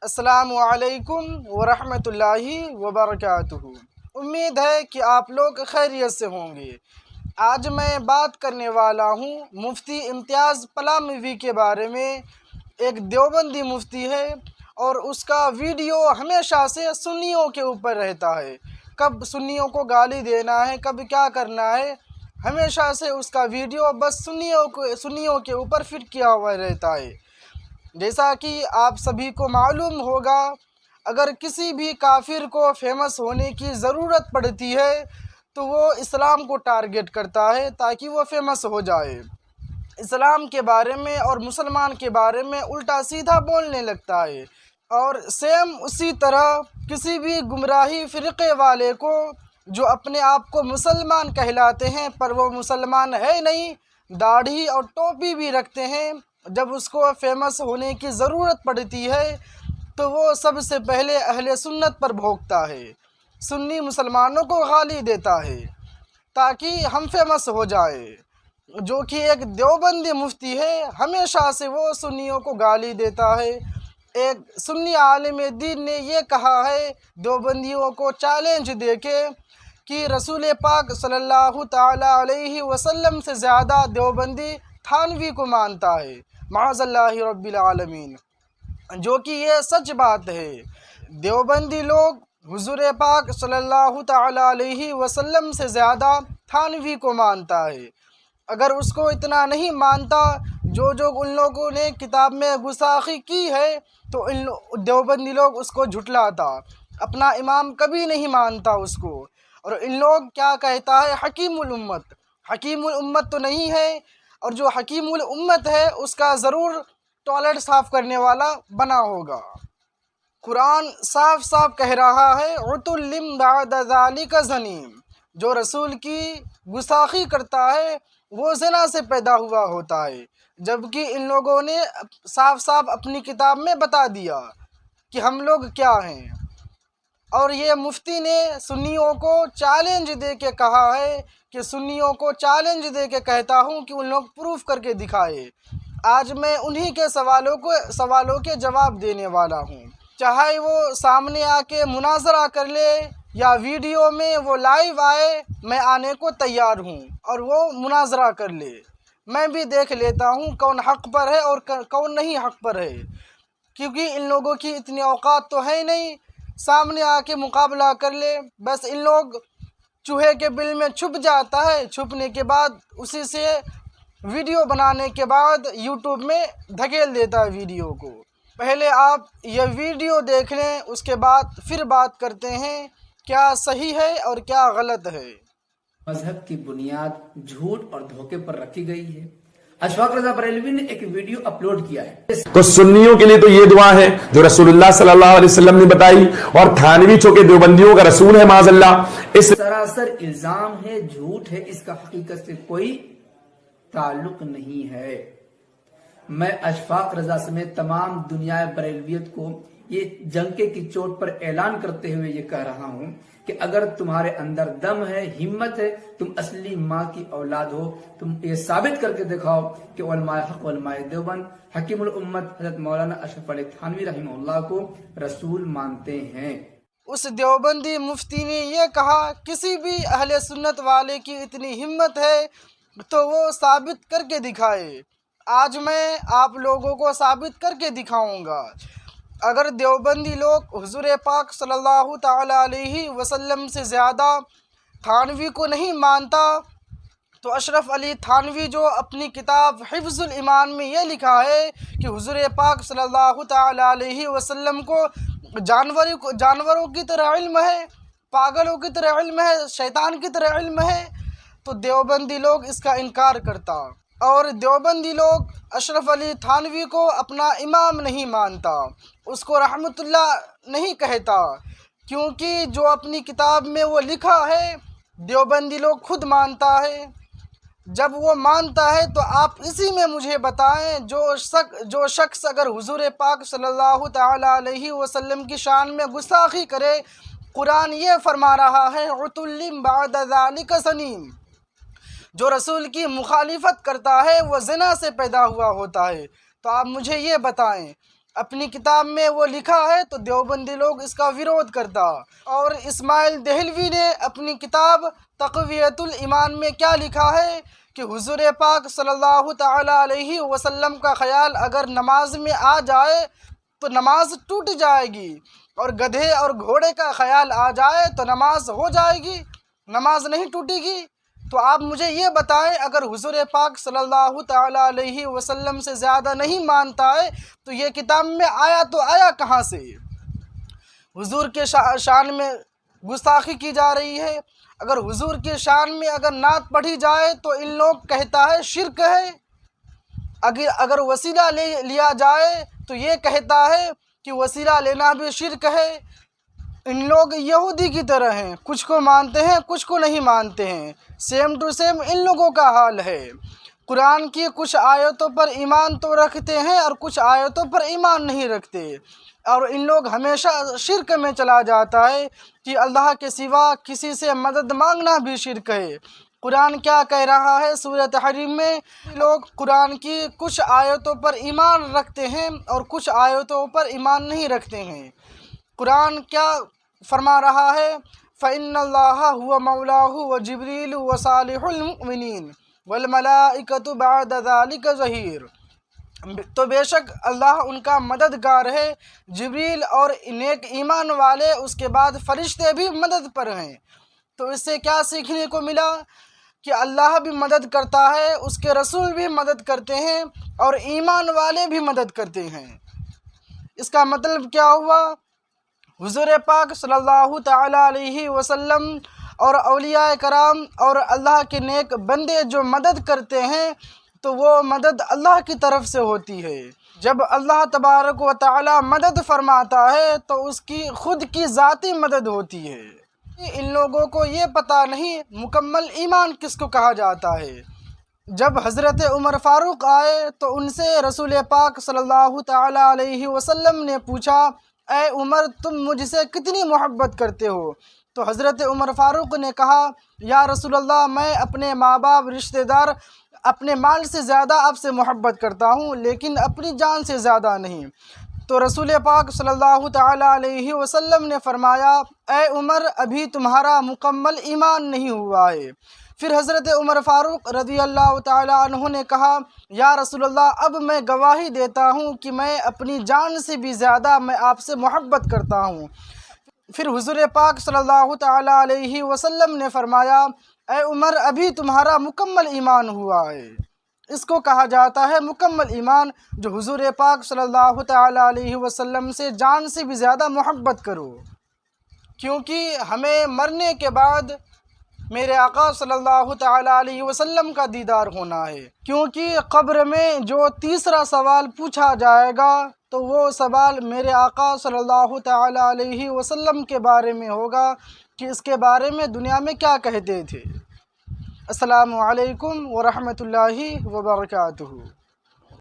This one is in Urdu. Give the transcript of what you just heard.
السلام علیکم ورحمۃ اللہ وبرکاتہ۔ امید ہے کہ آپ لوگ خیریت سے ہوں گے۔ آج میں بات کرنے والا ہوں مفتی امتیاز پلاموی کے بارے میں۔ ایک دیوبندی مفتی ہے اور اس کا ویڈیو ہمیشہ سے سنیوں کے اوپر رہتا ہے، کب سنیوں کو گالی دینا ہے، کب کیا کرنا ہے۔ ہمیشہ سے اس کا ویڈیو بس سنیوں کے اوپر فٹ کیا ہوا رہتا ہے۔ جیسا کہ آپ سبھی کو معلوم ہوگا، اگر کسی بھی کافر کو فیمس ہونے کی ضرورت پڑتی ہے تو وہ اسلام کو ٹارگٹ کرتا ہے تاکہ وہ فیمس ہو جائے، اسلام کے بارے میں اور مسلمان کے بارے میں الٹا سیدھا بولنے لگتا ہے۔ اور سیم اسی طرح کسی بھی گمراہی فرقے والے کو جو اپنے آپ کو مسلمان کہلاتے ہیں پر وہ مسلمان ہے نہیں، داڑھی اور ٹوپی بھی رکھتے ہیں، جب اس کو فیمس ہونے کی ضرورت پڑتی ہے تو وہ سب سے پہلے اہل سنت پر بھونکتا ہے، سنی مسلمانوں کو گالی دیتا ہے تاکہ ہم فیمس ہو جائے۔ جو کہ ایک دیوبندی مفتی ہے، ہمیشہ سے وہ سنیوں کو گالی دیتا ہے۔ ایک سنی عالم دین نے یہ کہا ہے دیوبندیوں کو چیلنج دے کے کہ رسول پاک صلی اللہ تعالیٰ علیہ وسلم سے زیادہ دیوبندی تھانوی کو مانتا ہے، معاذ اللہ رب العالمین، جو کہ یہ سچ بات ہے۔ دیوبندی لوگ حضور پاک صلی اللہ تعالیٰ علیہ وسلم سے زیادہ تھانوی کو مانتا ہے۔ اگر اس کو اتنا نہیں مانتا، جو ان لوگوں نے کتاب میں گستاخی کی ہے تو دیوبندی لوگ اس کو جھٹلاتا، اپنا امام کبھی نہیں مانتا اس کو۔ اور ان لوگ کیا کہتا ہے، حکیم الامت، حکیم الامت تو نہیں ہے، اور جو حکیم الامت ہے اس کا ضرور ٹوائلٹ صاف کرنے والا بنا ہوگا۔ قرآن صاف صاف کہہ رہا ہے عتل بعد ذلک زنیم، جو رسول کی گستاخی کرتا ہے وہ زنا سے پیدا ہوا ہوتا ہے، جبکہ ان لوگوں نے صاف صاف اپنی کتاب میں بتا دیا کہ ہم لوگ کیا ہیں۔ اور یہ مفتی نے سنیوں کو چیلنج دے کے کہا ہے کہ سنیوں کو چیلنج دے کے کہتا ہوں کہ ان لوگ پروف کر کے دکھائے۔ آج میں انہی کے سوالوں کے جواب دینے والا ہوں، چاہے وہ سامنے آ کے مناظرہ کر لے یا ویڈیو میں وہ لائیو آئے، میں آنے کو تیار ہوں اور وہ مناظرہ کر لے۔ میں بھی دیکھ لیتا ہوں کون حق پر ہے اور کون نہیں حق پر ہے، کیونکہ ان لوگوں کی اتنی اوقات تو ہے نہیں سامنے آ کے مقابلہ کر لے۔ بس ان لوگ چوہے کے بل میں چھپ جاتا ہے، چھپنے کے بعد اسی سے ویڈیو بنانے کے بعد یوٹیوب میں دھکیل دیتا ہے ویڈیو کو۔ پہلے آپ یہ ویڈیو دیکھ لیں، اس کے بعد پھر بات کرتے ہیں کیا صحیح ہے اور کیا غلط ہے۔ مذہب کی بنیاد جھوٹ اور دھوکے پر رکھی گئی ہے۔ اشفاق رضا بریلوی نے ایک ویڈیو اپلوڈ کیا ہے، تو سنیوں کے لیے تو یہ دعا ہے جو رسول اللہ صلی اللہ علیہ وسلم نے بتائی، اور تھانوی چونکہ دیوبندیوں کا رسول ہے معاذ اللہ، اس سراسر الزام ہے، جھوٹ ہے، اس کا حقیقت سے کوئی تعلق نہیں ہے۔ میں اشفاق رضا سمیت تمام دنیا بریلویت کو یہ جنکے کی چوٹ پر اعلان کرتے ہوئے یہ کہہ رہا ہوں کہ اگر تمہارے اندر دم ہے، ہمت ہے، تم اصلی ماں کی اولاد ہو، تم یہ ثابت کر کے دکھاؤ کہ علماء حق، علماء دیوبند، حکیم الامت حضرت مولانا اشرف علی تھانوی رحمہ اللہ کو رسول مانتے ہیں۔ اس دیوبندی مفتی نے یہ کہا کسی بھی اہل سنت والے کی اتنی ہمت ہے تو وہ ثابت کر کے دکھائے۔ آج میں آپ لوگوں کو ثابت کر کے دکھاؤں گا۔ اگر دیوبندی لوگ حضور پاک صلی اللہ تعالیٰ علیہ وسلم سے زیادہ تھانوی کو نہیں مانتا تو اشرف علی تھانوی جو اپنی کتاب حفظ الایمان میں یہ لکھا ہے کہ حضور پاک صلی اللہ تعالیٰ علیہ وسلم کو جانوروں کی طرح علم ہے، پاگلوں کی طرح علم ہے، شیطان کی طرح علم ہے، تو دیوبندی لوگ اس کا انکار کرتا، اور دیوبندی لوگ اشرف علی تھانوی کو اپنا امام نہیں مانتا، اس کو رحمت اللہ نہیں کہتا، کیونکہ جو اپنی کتاب میں وہ لکھا ہے دیوبندی لوگ خود مانتا ہے۔ جب وہ مانتا ہے تو آپ اسی میں مجھے بتائیں جو شخص اگر حضور پاک صلی اللہ تعالیٰ علیہ وسلم کی شان میں گستاخی کرے، قرآن یہ فرما رہا ہے عتل بعد ذلک زنیم، جو رسول کی مخالفت کرتا ہے وہ زنا سے پیدا ہوا ہوتا ہے۔ تو آپ مجھے یہ بتائیں اپنی کتاب میں وہ لکھا ہے تو دیوبندی لوگ اس کا ویرودھ کرتا۔ اور اسماعیل دہلوی نے اپنی کتاب تقویۃ الایمان میں کیا لکھا ہے کہ حضور پاک صلی اللہ تعالی علیہ وسلم کا خیال اگر نماز میں آ جائے تو نماز ٹوٹ جائے گی، اور گدھے اور گھوڑے کا خیال آ جائے تو نماز ہو جائے گی، نماز نہیں ٹوٹے گی۔ تو آپ مجھے یہ بتائیں، اگر حضور پاک صلی اللہ تعالی علیہ وسلم سے زیادہ نہیں مانتا ہے تو یہ کتاب میں آیا تو آیا کہاں سے؟ حضور کے شان میں گستاخی کی جا رہی ہے۔ اگر حضور کے شان میں اگر نعت پڑھی جائے تو ان لوگ کہتا ہے شرک ہے، اگر وسیلہ لیا جائے تو یہ کہتا ہے کہ وسیلہ لینا بھی شرک ہے۔ ان لوگ یہودی کی طرح ہیں، کچھ کو مانتے ہیں کچھ کو نہیں مانتے ہیں، سیم ٹو سیم ان لوگوں کا حال ہے۔ قرآن کی کچھ آیتوں پر ایمان تو رکھتے ہیں اور کچھ آیتوں پر ایمان نہیں رکھتے، اور ان لوگ ہمیشہ شرک میں چلا جاتا ہے کہ اللہ کے سوا کسی سے مدد مانگنا بھی شرک ہے۔ قرآن کیا کہہ رہا ہے سورہ تحریم میں؟ لوگ قرآن کی کچھ آیتوں پر ایمان رکھتے ہیں اور کچھ آیتوں پر ایمان نہیں رکھتے ہیں۔ قرآن کیا فرما رہا ہے؟ فَإِنَّ اللَّهَ هُوَ مَوْلَاهُ وَجِبْرِيلُ وَصَالِحُ الْمُؤْمِنِينَ وَالْمَلَائِكَةُ بَعْدَ ذَلِكَ ظَهِيرٌ، تو بے شک اللہ ان کا مددگار ہے، جبریل اور نیک ایمان والے اس کے بعد فرشتے بھی مدد پر ہیں۔ تو اس سے کیا سیکھنے کو ملا کہ اللہ بھی مدد کرتا ہے، اس کے رسول بھی مدد کرتے ہیں اور ایمان والے بھی مدد کرتے ہیں۔ اس کا مطلب کیا ہوا؟ حضور پاک صلی اللہ تعالی علیہ وسلم اور اولیاء کرام اور اللہ کے نیک بندے جو مدد کرتے ہیں تو وہ مدد اللہ کی طرف سے ہوتی ہے۔ جب اللہ تبارک و تعالی مدد فرماتا ہے تو اس کی خود کی ذاتی مدد ہوتی ہے۔ ان لوگوں کو یہ پتہ نہیں مکمل ایمان کس کو کہا جاتا ہے۔ جب حضرت عمر فاروق آئے تو ان سے رسول پاک صلی اللہ تعالی علیہ وسلم نے پوچھا، اے عمر تم مجھ سے کتنی محبت کرتے ہو؟ تو حضرت عمر فاروق نے کہا، یا رسول اللہ میں اپنے ماں باپ رشتہ دار اپنے مال سے زیادہ آپ سے محبت کرتا ہوں لیکن اپنی جان سے زیادہ نہیں۔ تو رسول پاک صلی اللہ تعالی علیہ وسلم نے فرمایا، اے عمر ابھی تمہارا مکمل ایمان نہیں ہوا ہے۔ پھر حضرت عمر فاروق رضی اللہ تعالی عنہ نے کہا، یا رسول اللہ اب میں گواہی دیتا ہوں کہ میں اپنی جان سے بھی زیادہ میں آپ سے محبت کرتا ہوں۔ پھر حضور پاک صلی اللہ تعالی علیہ وسلم نے فرمایا، اے عمر ابھی تمہارا مکمل ایمان ہوا ہے۔ اس کو کہا جاتا ہے مکمل ایمان، جو حضور پاک صلی اللہ تعالی علیہ وسلم سے جان سے بھی زیادہ محبت کرو، کیونکہ ہمیں مرنے کے بعد میرے آقا صلی اللہ تعالی علیہ وسلم کا دیدار ہونا ہے، کیونکہ قبر میں جو تیسرا سوال پوچھا جائے گا تو وہ سوال میرے آقا صلی اللہ تعالی علیہ وسلم کے بارے میں ہوگا کہ اس کے بارے میں دنیا میں کیا کہتے تھے۔ السلام علیکم ورحمۃ اللہ وبرکاتہ۔